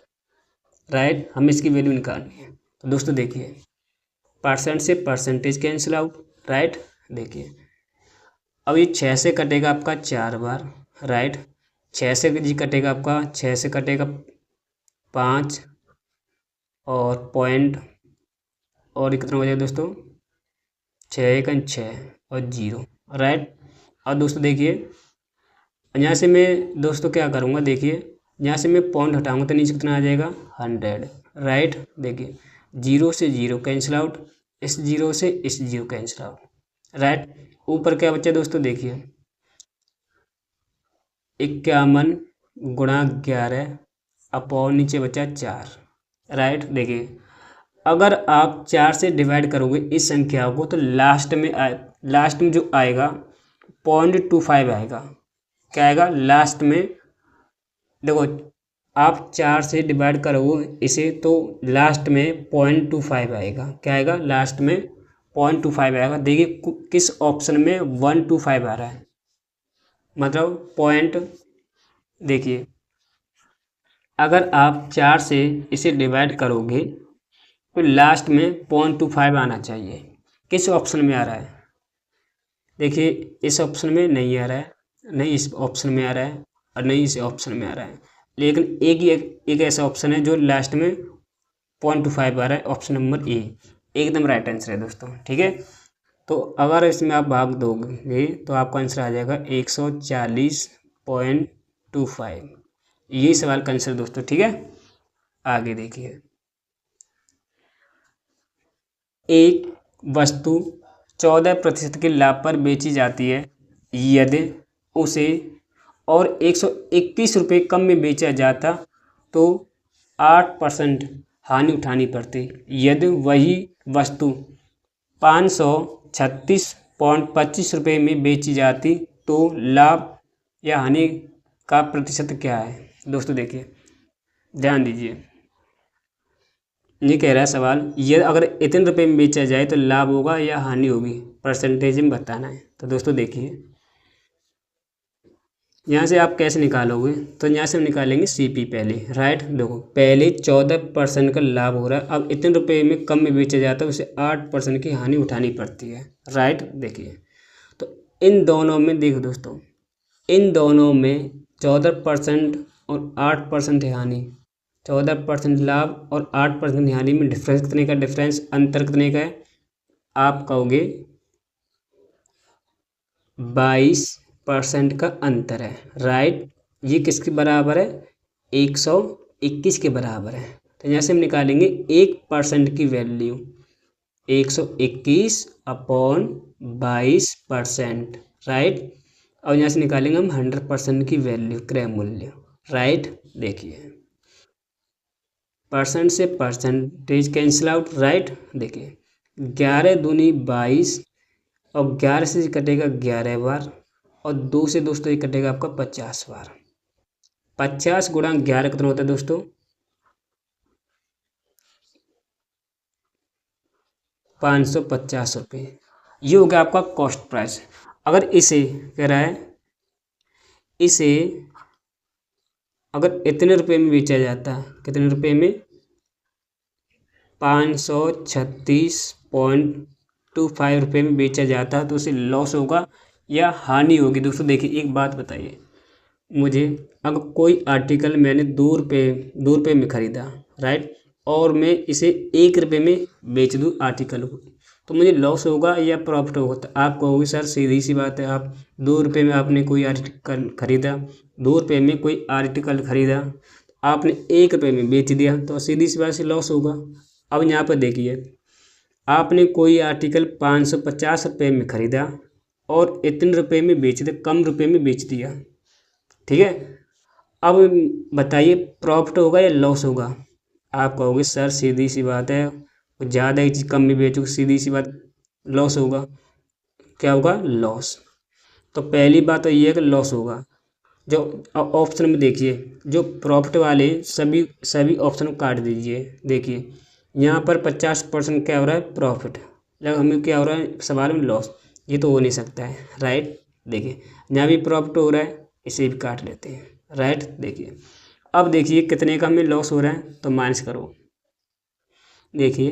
राइट। हमें इसकी वैल्यू निकालनी है। तो दोस्तों देखिए परसेंट से परसेंटेज कैंसिल आउट, राइट। देखिए अब ये 6 से कटेगा आपका 4 बार, राइट। 6 से जी कटेगा आपका, 6 से कटेगा 5 और पॉइंट, और कितना हो जाएगा दोस्तों? 6 1 6 और 0, राइट। और दोस्तों देखिए यहाँ से मैं दोस्तों क्या करूँगा? देखिए यहाँ से मैं पॉइंट हटाऊँगा तो नीचे कितना आ जाएगा? 100, राइट। देखिए 0 से 0 कैंसिल आउट, इस 0 से इस 0 कैंसिल आउट, राइट। ऊपर क्या बचा दोस्तों? देखिए 51 गुणा 11 अपॉन नीचे बचा 4, राइट। देखिए अगर आप 4 से डिवाइड करोगे इस संख्या को तो लास्ट में जो आएगा 0.25 आएगा। क्या आएगा लास्ट में? देखो आप 4 से डिवाइड करोगे इसे तो लास्ट में 0.25 आएगा। क्या आएगा? लास्ट में 0.25 आएगा। देखिए किस ऑप्शन में 125 आ रहा है, मतलब पॉइंट। देखिए अगर आप 4 से इसे डिवाइड करोगे तो लास्ट में 0.25 आना चाहिए। किस ऑप्शन में आ रहा है? देखिए इस ऑप्शन में नहीं आ रहा है, नहीं इस ऑप्शन में आ रहा है, और नहीं इस ऑप्शन में आ रहा है। लेकिन एक ऐसा ऑप्शन है जो लास्ट में 0.25 आ रहा है, ऑप्शन नंबर ए एकदम राइट आंसर है दोस्तों, ठीक है। तो अगर इसमें आप भाग दोगे तो आपका आंसर आ जाएगा 140.25। यही सवाल का आंसर दोस्तों, ठीक है। आगे देखिए एक वस्तु 14% के लाभ पर बेची जाती है यदि उसे और 121 रुपये कम में बेचा जाता तो 8% हानि उठानी पड़ती। यदि वही वस्तु 536.25 रुपये में बेची जाती तो लाभ या हानि का प्रतिशत क्या है। दोस्तों देखिए, ध्यान दीजिए, ये कह रहा है सवाल, ये अगर इतने रुपए में बेचा जाए तो लाभ होगा या हानि होगी, परसेंटेज में बताना है। तो दोस्तों देखिए, यहाँ से आप कैसे निकालोगे, तो यहाँ से हम निकालेंगे सीपी पहले, राइट। देखो पहले 14% का लाभ हो रहा है, अब इतने रुपए में कम में बेचा जाता है, उसे 8% की हानि उठानी पड़ती है, राइट। देखिए, तो इन दोनों में देखो दोस्तों, इन दोनों में 14% और 8% हानि, 14% लाभ और 8% हानि में डिफरेंस कितने का, डिफरेंस अंतर कितने का है, आप कहोगे 22% का अंतर है, राइट। ये किसके बराबर है, 121 के बराबर है। तो यहाँ से हम निकालेंगे 1% की वैल्यू, 121 अपॉन 22%, राइट। और यहाँ से निकालेंगे हम 100% की वैल्यू, क्रय मूल्य, राइट। देखिए, परसेंट से परसेंटेज कैंसिल आउट, राइट। देखिए 11 दूनी 22 और 11 से कटेगा 11 बार और 2 से दोस्तों ये कटेगा आपका 50 बार। 50 गुणा 11 कितना होता है दोस्तों, 550 रुपये। ये हो गया आपका कॉस्ट प्राइस। अगर इसे कह रहा है, इसे अगर इतने रुपए में बेचा जाता, कितने रुपए में, 536.25 रुपये में बेचा जाता तो उसे लॉस होगा या हानि होगी। दोस्तों देखिए, एक बात बताइए मुझे, अगर कोई आर्टिकल मैंने 2 रुपये में ख़रीदा, राइट, और मैं इसे 1 रुपये में बेच दूँ आर्टिकल को, तो मुझे लॉस होगा या प्रॉफिट होगा। तो आप कहोगे सर सीधी सी बात है, आप 2 रुपये में आपने कोई आर्टिकल ख़रीदा, 2 रुपये में कोई आर्टिकल ख़रीदा, आपने 1 रुपये में बेच दिया, तो सीधी सी बात से लॉस होगा। अब यहाँ पर देखिए, आपने कोई आर्टिकल 550 रुपये में ख़रीदा और इतने रुपये में बेच दिया, कम रुपये में बेच दिया, ठीक है। अब बताइए प्रॉफिट होगा या लॉस होगा। आप कहोगे सर सीधी सी बात है, ज़्यादा ही चीज़ कम में बेचोगे, सीधी सी बात लॉस होगा। क्या होगा, लॉस। तो पहली बात तो ये है कि लॉस होगा। जो ऑप्शन में देखिए, जो प्रॉफिट वाले सभी सभी ऑप्शन को काट दीजिए। देखिए यहाँ पर 50% क्या हो रहा है, प्रॉफिट, जब हमें क्या हो रहा है सवाल में, लॉस। ये तो हो नहीं सकता है, राइट। देखिए यहाँ भी प्रॉफिट हो रहा है, इसे भी काट लेते हैं, राइट। देखिए अब देखिए कितने का हमें लॉस हो रहा है, तो माइनस करो। देखिए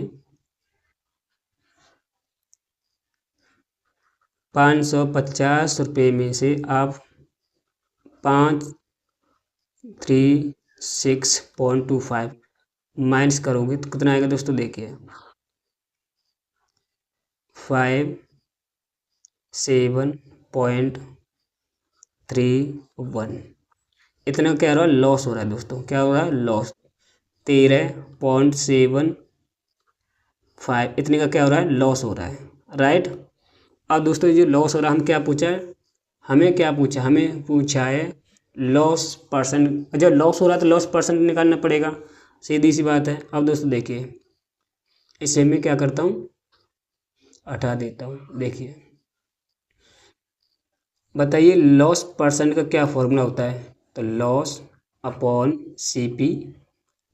550 में से आप 536.25 माइनस करोगे तो कितना आएगा दोस्तों, देखिए 57.31। इतना क्या हो रहा है, लॉस हो रहा है दोस्तों। क्या हो रहा है, लॉस। 13.75 इतने का क्या हो रहा है, लॉस हो रहा है, राइट। अब दोस्तों जो लॉस हो रहा है, हम क्या पूछा है, हमें क्या पूछा, हमें पूछा है लॉस परसेंट। जब लॉस हो रहा है तो लॉस परसेंट निकालना पड़ेगा, सीधी सी बात है। अब दोस्तों देखिए, इसे मैं क्या करता हूँ, हटा देता हूँ। देखिए बताइए लॉस परसेंट का क्या फॉर्मूला होता है, तो loss upon CP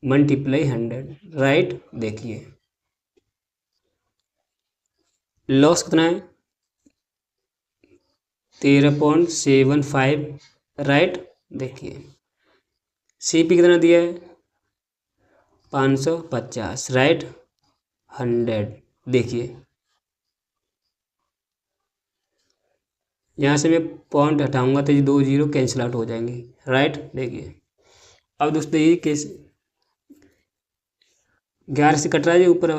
multiply 100, right. देखिए लॉस कितना है, 13.75, राइट। देखिए CP कितना दिया है, 550, राइट, 100। देखिए यहाँ से मैं पॉइंट हटाऊंगा तो ये 2 जीरो कैंसिल आउट हो जाएंगे, राइट। देखिए अब दोस्तों ये केस 11 से कट रहा है जी ऊपर,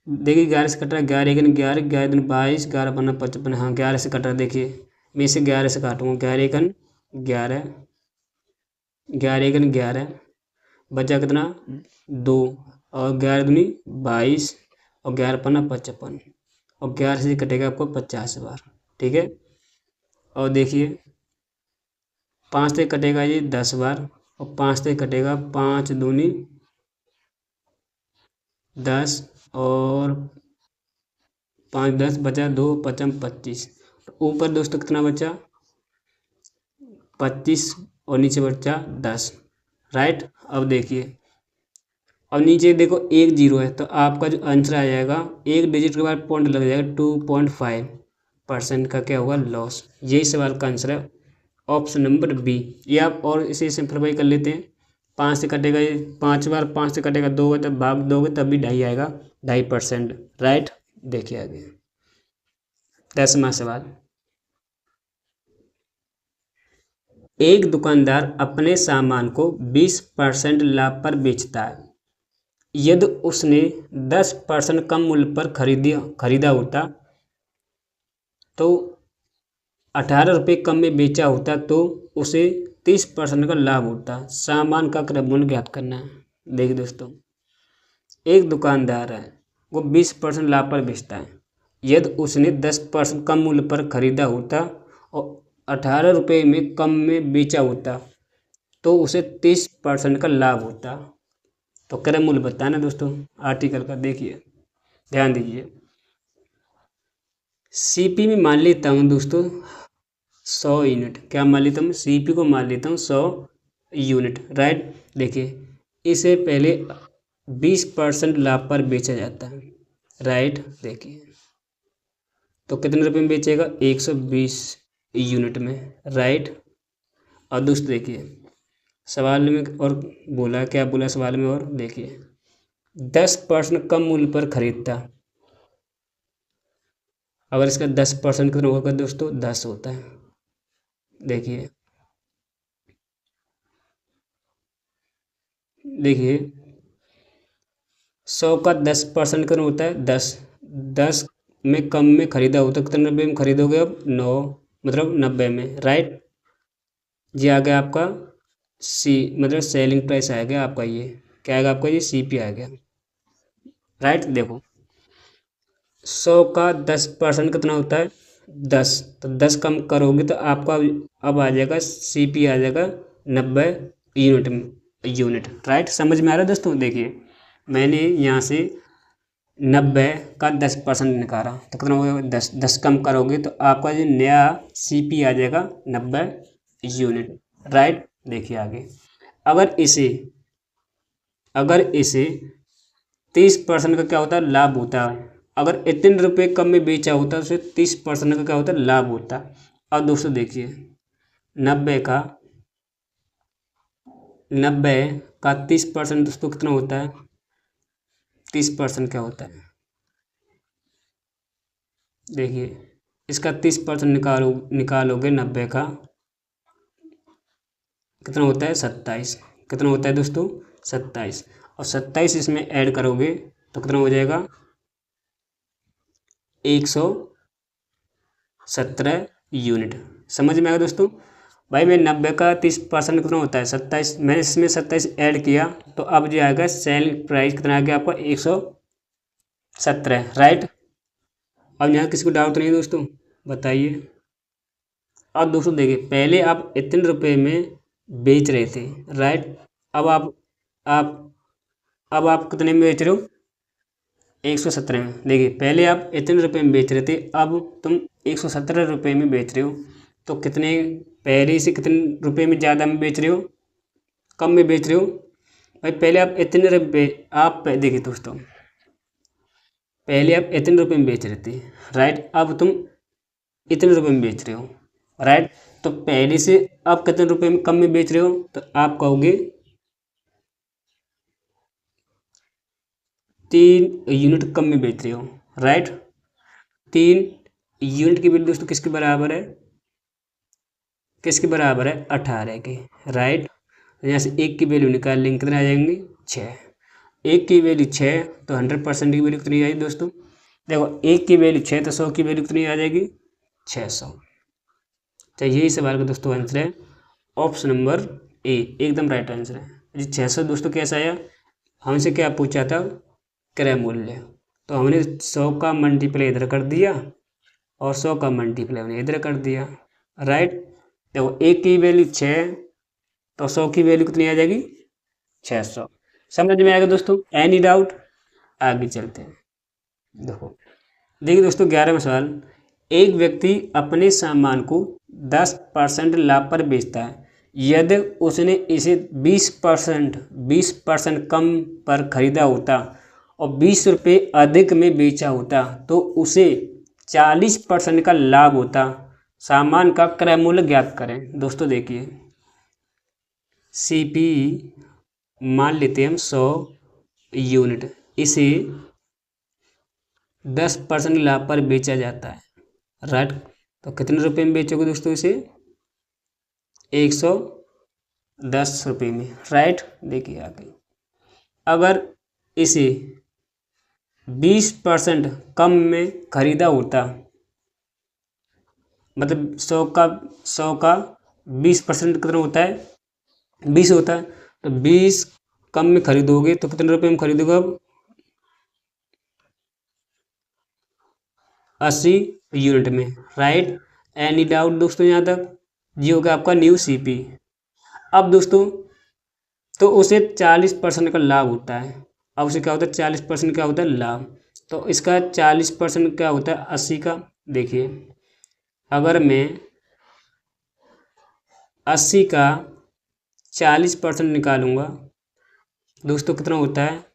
देखिए 11 से कट रहा है, 11 11 11 22, 11 55, हाँ 11 से कट रहा है। देखिए मैं इसे 11 से काटूंगा, 11 11 11 बचा कितना, 2, और 11 दूनी 22 और 11 55 और 11 से कटेगा आपको 50 बार, ठीक है। और देखिए 5 से कटेगा ये 10 बार और 5 से कटेगा 5 दूनी 10 और 5 10 बचा, 2 5 25, ऊपर दोस्तों कितना बचा, 25 और नीचे बचा 10, राइट। अब देखिए, अब नीचे देखो 1 0 है, तो आपका जो आंसर आ जाएगा, एक डिजिट के बाद पॉइंट लग जाएगा, 2.5% का क्या होगा, लॉस। यही सवाल का आंसर है ऑप्शन नंबर बी। ये आप और इसे सिंप्लीफाई कर लेते हैं, 5 से कटेगा, ये 5 बार 5 से कटेगा 2 बार, तब भाग दोगे तब भी 2.5 आएगा, 2.5%, राइट। देखिए आगे 10वां सवाल। एक दुकानदार अपने सामान को 20% लाभ पर बेचता है। यदि उसने 10% कम मूल्य पर खरीदा होता तो 18 रुपये कम में बेचा होता तो उसे 30% का लाभ होता। सामान का क्रय मूल्य ज्ञात करना है। देखिए दोस्तों, एक दुकानदार है, वो 20% लाभ पर बेचता है। यदि उसने 10% कम मूल्य पर खरीदा होता और 18 रुपये में कम में बेचा होता तो उसे 30% का लाभ होता। तो क्रय मूल्य बताना दोस्तों आर्टिकल का। देखिए ध्यान दीजिए, सीपी में मान लेता हूँ दोस्तों 100 यूनिट। क्या मान लेता हूँ, सीपी को मान लेता हूँ 100 यूनिट, राइट। देखिए इसे पहले 20% लाभ पर बेचा जाता है, राइट। देखिए तो कितने रुपए में बेचेगा, 120 यूनिट में, राइट। और दोस्तों देखिए सवाल में और बोला, क्या बोला सवाल में, और देखिए 10% कम मूल्य पर खरीदता। अगर इसका 10% कितना होगा दोस्तों, 10 होता है। देखिए देखिए 100 का 10% कितना होता है, 10। 10 में कम में खरीदा होता, कितने रुपये में खरीदोगे, अब 9, मतलब 90 में, राइट। ये आ गया आपका सी, मतलब सेलिंग प्राइस आ गया आपका, ये क्या आएगा आपका, ये सीपी आ गया, राइट। देखो 100 का 10% कितना होता है, 10। तो 10 कम करोगे तो आपका अब आ जाएगा सीपी आ जाएगा 90 यूनिट, राइट। समझ में आ रहा है दोस्तों। देखिए मैंने यहाँ से 90 का 10% निकाला तो कितना हो गया, 10। 10 कम करोगे तो आपका जो नया सीपी आ जाएगा 90 यूनिट, राइट। देखिए आगे, अगर इसे 30% का क्या होता है, लाभ होता है। अगर इतने रुपये कम में बेचा होता तो उसे 30% का क्या होता है, लाभ होता। अब दोस्तों देखिए 90 का 30% दोस्तों कितना होता है, 30% क्या होता है, देखिए इसका 30% निकालोगे 90 का कितना होता है, 27। कितना होता है दोस्तों, 27। और 27 इसमें ऐड करोगे तो कितना हो जाएगा, 117 यूनिट। समझ में आएगा दोस्तों। भाई मैं 90 का 30% कितना होता है, 27। मैंने इसमें 27 ऐड किया तो अब जो आएगा सेल प्राइस कितना आ गया आपका, 117, राइट। अब यहाँ किसी को डाउट नहीं है दोस्तों, बताइए। अब दोस्तों देखिए पहले आप इतने रुपए में बेच रहे थे, राइट। अब आप अब आप कितने में बेच रहे हो, 117 में। देखिए पहले आप इतने रुपए में बेच रहे थे, अब तुम 117 रुपये में बेच रहे हो। तो कितने, पहले से कितने रुपए में ज़्यादा में बेच रहे हो, कम में बेच रहे हो। भाई पहले आप इतने रुपये, आप देखिए दोस्तों पहले आप इतने रुपये में बेच रहे थे, राइट। अब तुम इतने रुपये में बेच रहे हो, राइट। तो पहले से आप कितने रुपये में कम में बेच रहे हो, तो आप कहोगे 3 यूनिट कम में बेच रहे हो, राइट। 3 यूनिट की वैल्यू दोस्तों किसके बराबर है, 18 के, राइट। यहाँ से 1 की वैल्यू निकाल लेंगे, कितने आ जाएंगे, 6। 1 की वैल्यू 6 तो 100% की वैल्यू कितनी आई दोस्तों, देखो 1 की वैल्यू 6 तो 100 की वैल्यू कितनी आ जाएगी, 600। तो यही सवाल का दोस्तों आंसर है ऑप्शन नंबर ए, एकदम राइट आंसर है जी। 600 दोस्तों कैसा आया, हमसे क्या पूछा था, क्रय मूल्य। तो हमने 100 का मल्टीप्लाई इधर कर दिया और 100 का मल्टीप्लाई हमने इधर कर दिया, राइट। देखो 1 की वैल्यू 6 तो 100 की वैल्यू कितनी आ जाएगी, 600। समझ में आएगा दोस्तों, एनी डाउट। आगे चलते हैं। देखिए दोस्तों 11वां सवाल। एक व्यक्ति अपने सामान को 10% लाभ पर बेचता है। यदि उसने इसे 20% कम पर खरीदा होता और 20 रुपये अधिक में बेचा होता तो उसे 40% का लाभ होता। सामान का क्रय मूल्य ज्ञात करें। दोस्तों देखिए, सीपी मान लेते हैं हम 100 यूनिट, इसे 10% लाभ पर बेचा जाता है, राइट। तो कितने रुपए में बेचोगे दोस्तों इसे? 110 रुपये में, राइट। देखिए आगे, अगर इसे 20% कम में खरीदा होता, मतलब 100 का 20% कितना होता है? 20 होता है। तो 20 कम में खरीदोगे तो कितने रुपए में खरीदोगे? अब 80 यूनिट में, राइट। एनी डाउट दोस्तों यहाँ तक? ये होगा आपका न्यू सीपी। अब दोस्तों तो उसे 40% का लाभ होता है। अब उसे क्या होता है? 40% क्या होता है? लाभ। तो इसका 40% क्या होता है? 80 का। देखिए, अगर मैं 80 का 40% निकालूंगा दोस्तों, कितना होता है?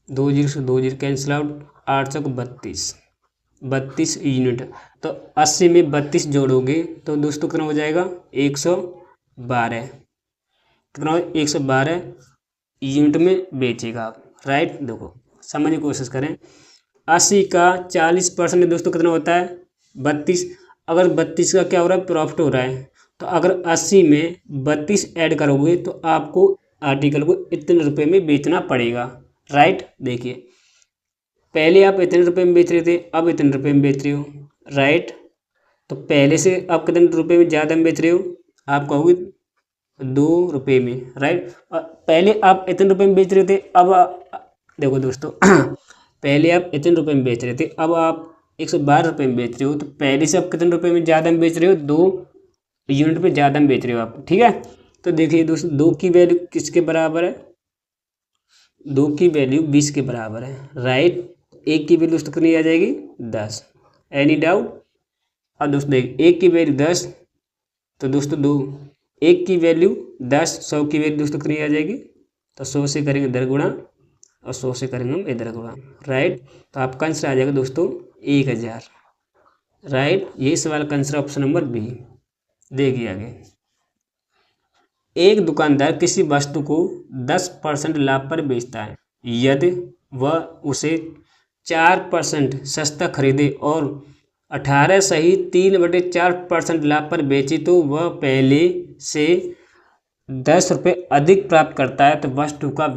2 जीरो से 2 जीरो कैंसिल आउट, 8 चौक 32 यूनिट। तो 80 में 32 जोड़ोगे तो दोस्तों कितना हो जाएगा? 112। कितना? 112 यूनिट में बेचेगा आप, राइट। देखो समझने की कोशिश करें, 80 का 40% दोस्तों कितना होता है? 32। अगर 32 का क्या हो रहा है? प्रॉफिट हो रहा है। तो अगर 80 में 32 ऐड करोगे तो आपको आर्टिकल को इतने रुपए में बेचना पड़ेगा, राइट। देखिए, पहले आप इतने रुपए में बेच रहे थे, अब इतने रुपए में बेच रहे हो, राइट। तो पहले से आप कितने रुपए में ज़्यादा में बेच रहे हो? आप कहोगे 2 रुपये में, राइट। पहले आप इतने रुपए में बेच रहे थे, अब देखो दोस्तों पहले आप इतने रुपए में बेच रहे थे, अब आप 112 रुपये में बेच रहे हो। तो पहले से आप कितने रुपए में ज़्यादा में बेच रहे हो? 2 यूनिट पे ज़्यादा में बेच रहे हो आप, ठीक है। तो देखिए दोस्तों, 2 की वैल्यू किसके बराबर है? 2 की वैल्यू 20 के बराबर है, राइट। 1 की वैल्यू दोस्तों कितनी आ जाएगी? 10। Any doubt? और दोस्तों देखिए, 1 की वैल्यू 10, तो दोस्तों 1 की वैल्यू 10, 100 की वैल्यू दोस्तों कितनी आ जाएगी? तो 100 से करेंगे इधर गुणा और 100 से करेंगे हम इधर गुणा, राइट। तो आपका आंसर आ जाएगा दोस्तों 1000, राइट। यही सवाल का आंसर ऑप्शन नंबर बी। देखिए आगे, एक दुकानदार किसी वस्तु को 10% लाभ पर बेचता है। यदि वह उसे 4% सस्ता खरीदे और 18 सही 3/4% लाभ पर बेचे तो वह पहले से 10 रुपये अधिक प्राप्त करता है। तो वस्तु का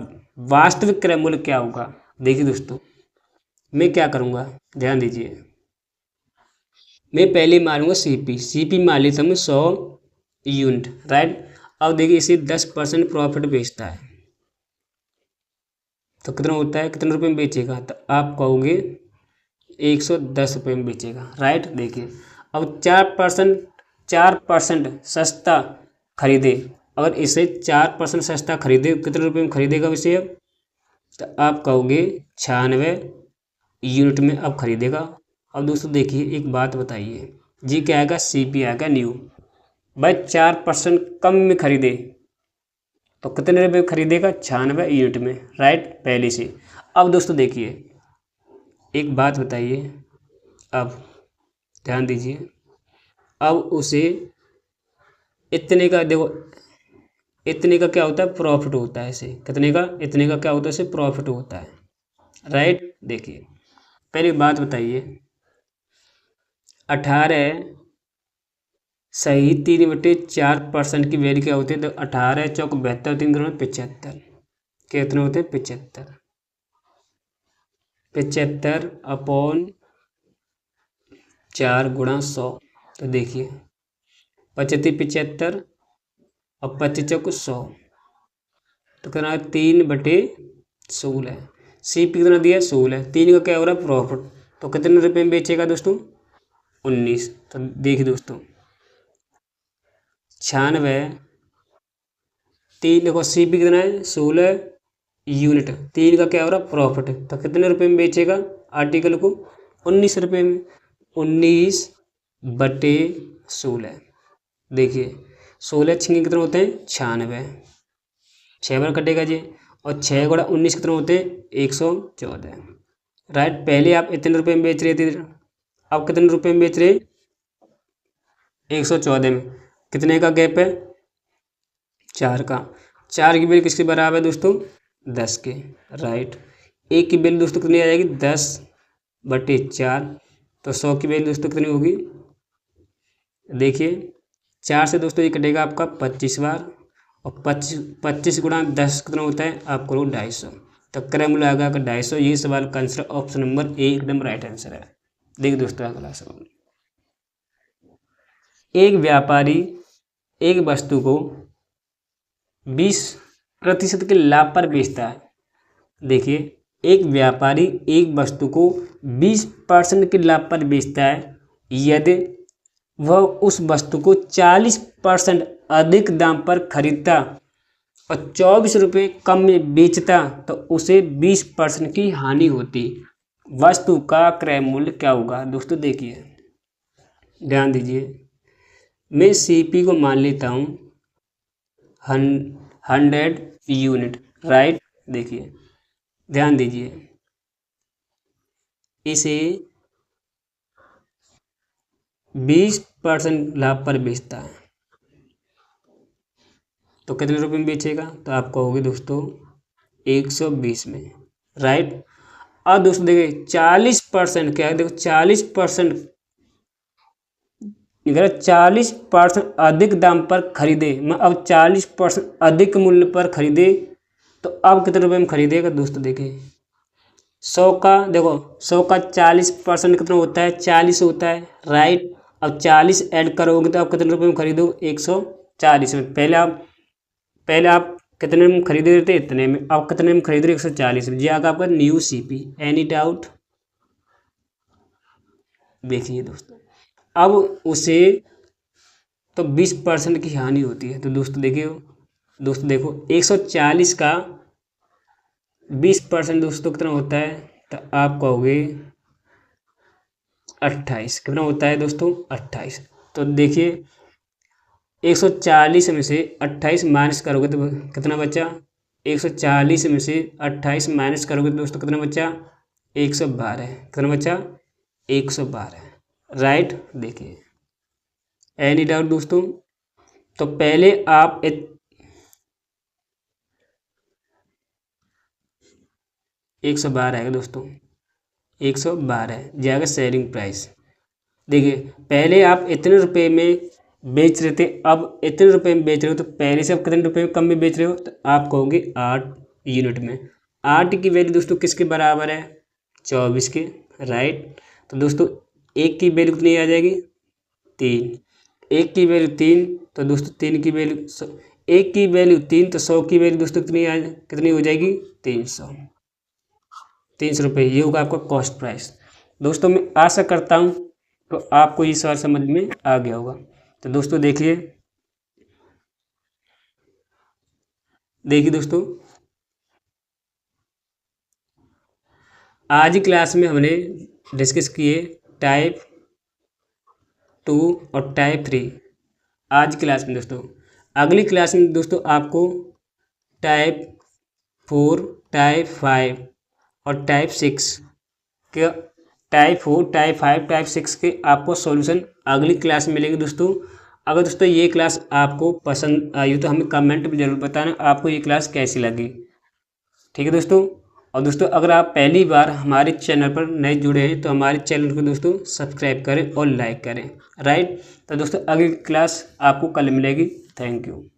वास्तविक क्रय मूल्य क्या होगा? देखिए दोस्तों, मैं क्या करूँगा, ध्यान दीजिए। मैं पहले मारूंगा सीपी मान लेता हूँ 100 यूनिट, राइट। अब देखिए, इसे 10% प्रॉफिट बेचता है तो कितना होता है? कितने रुपए में बेचेगा? तो आप कहोगे 110 रुपये में बेचेगा, राइट। देखिए, अब 4% सस्ता खरीदे, अगर इसे 4% सस्ता खरीदे, कितने रुपए में खरीदेगा इसे? अब तो आप कहोगे 96 यूनिट में अब खरीदेगा। अब दोस्तों देखिए, एक बात बताइए, जी क्या आएगा? सीपी आएगा न्यू। भाई 4% कम में खरीदे तो कितने रुपये खरीदेगा? 96 यूनिट में, राइट, पहले से। अब दोस्तों देखिए, एक बात बताइए, अब ध्यान दीजिए, अब उसे इतने का, देखो इतने का क्या होता है? प्रॉफिट होता है इसे। कितने का? इतने का क्या होता है? इसे प्रॉफिट होता है, राइट। देखिए, पहले बात बताइए, 18 सही 3/4% की वैल्यू क्या होती है? तो 18 चौक 72, 3 गुना 75, कितने होते हैं? 75 अपॉन 4 गुणा 100। तो देखिए 75 75 और 25 चौक 100, तो कितना? 3/16। सीपी कितना दिया? 16। 3 का क्या हो रहा है? प्रॉफिट। तो कितने रुपए में बेचेगा दोस्तों? 19। तो देखिए दोस्तों, 96, 3 देखो, सीपी कितना है? 16 यूनिट, 3 का क्या हो रहा है? प्रॉफिट। तो कितने रुपए में बेचेगा आर्टिकल को? 19 रुपये में। 19 बटे 16। देखिए 16 छः कितने होते हैं 96, 6 बार कटेगा जी, और 6 गुणा 19 कितने होते हैं 114। राइट, पहले आप इतने रुपए में बेच रहे थे, अब कितने रुपए में बेच रहे 114 में। कितने का गैप है 4 का। 4 की वैल्यू किसके बराबर है दोस्तों 10 के। राइट, एक की वैल्यू दोस्तों कितनी आ जाएगी 10/4, तो 100 की वैल्यू दोस्तों कितनी होगी, देखिए 4 से दोस्तों ये कटेगा आपका 25 बार, और 25 गुणा 10 कितना होता है आप करो 250, तो क्रय मूल्य आएगा 250। ये सवाल का आंसर ऑप्शन नंबर ए एकदम राइट आंसर है। देखिए दोस्तों अगला सवाल, एक व्यापारी एक वस्तु को 20% के लाभ पर बेचता है। देखिए एक व्यापारी एक वस्तु को 20% के लाभ पर बेचता है, यदि वह उस वस्तु को 40% अधिक दाम पर खरीदता और 24 रुपये कम में बेचता तो उसे 20% की हानि होती। वस्तु का क्रय मूल्य क्या होगा दोस्तों। देखिए ध्यान दीजिए, मैं सीपी को मान लेता हूँ 100 यूनिट। राइट, देखिए ध्यान दीजिए, इसे 20% लाभ पर बेचता है तो कितने रुपए में बेचेगा, तो आप कहोगे दोस्तों 120 में। राइट, अब दोस्तों देखिए 40% क्या है, देखो 40%, अगर 40% अधिक दाम पर खरीदे, मैं अब 40% अधिक मूल्य पर खरीदे तो अब कितने रुपए में खरीदेगा दोस्तों। देखिए 100 का, देखो 100 का 40% कितना होता है 40 होता है। राइट, अब 40 ऐड करोगे तो आप कितने रुपए में खरीदो 140 में। पहले आप कितने में खरीदे थे इतने में, अब कितने में खरीद रहे 140 में। जी आगे आपका न्यू सीपी। Any doubt. देखिए दोस्तों अब उसे तो 20% की हानि होती है, तो दोस्तों देखो 140 का 20% दोस्तों कितना होता है, तो आप कहोगे 28। कितना होता है दोस्तों 28। तो देखिए 140 में से 28 माइनस करोगे तो कितना बचा, 140 में से 28 माइनस करोगे तो दोस्तों कितना बचा 112। कितना बचा 112। राइट, देखिए एनी डाउट दोस्तों। तो पहले आप 112 है दोस्तों, 112 जाएगा सेलिंग प्राइस। देखिए पहले आप इतने रुपए में बेच रहे थे, अब इतने रुपए में बेच रहे हो, तो पहले से आप कितने रुपए में कम में बेच रहे हो, तो आप कहोगे 8 यूनिट में। 8 की वैल्यू दोस्तों किसके बराबर है 24 के। राइट, तो दोस्तों एक की वैल्यू कितनी आ जाएगी 3, एक की वैल्यू 3, तो दोस्तों 3 की वैल्यू, एक की वैल्यू 3, तो 100 की वैल्यू दोस्तों कितनी हो जाएगी 300 रुपये। ये होगा आपका कॉस्ट प्राइस। दोस्तों मैं आशा करता हूँ तो आपको ये सवाल समझ में आ गया होगा। तो दोस्तों देखिए दोस्तों आज की क्लास में हमने डिस्कस किए टाइप 2 और टाइप 3 आज क्लास में। दोस्तों अगली क्लास में दोस्तों आपको टाइप 4, टाइप 5 और टाइप 6 के, टाइप 4, टाइप 5, टाइप 6 के आपको सॉल्यूशन अगली क्लास में मिलेंगे दोस्तों। अगर दोस्तों ये क्लास आपको पसंद आई तो हमें कमेंट में ज़रूर बताना आपको ये क्लास कैसी लगी। ठीक है दोस्तों। और दोस्तों अगर आप पहली बार हमारे चैनल पर नए जुड़े हैं तो हमारे चैनल को दोस्तों सब्सक्राइब करें और लाइक करें। राइट, तो दोस्तों अगली क्लास आपको कल मिलेगी। Thank you.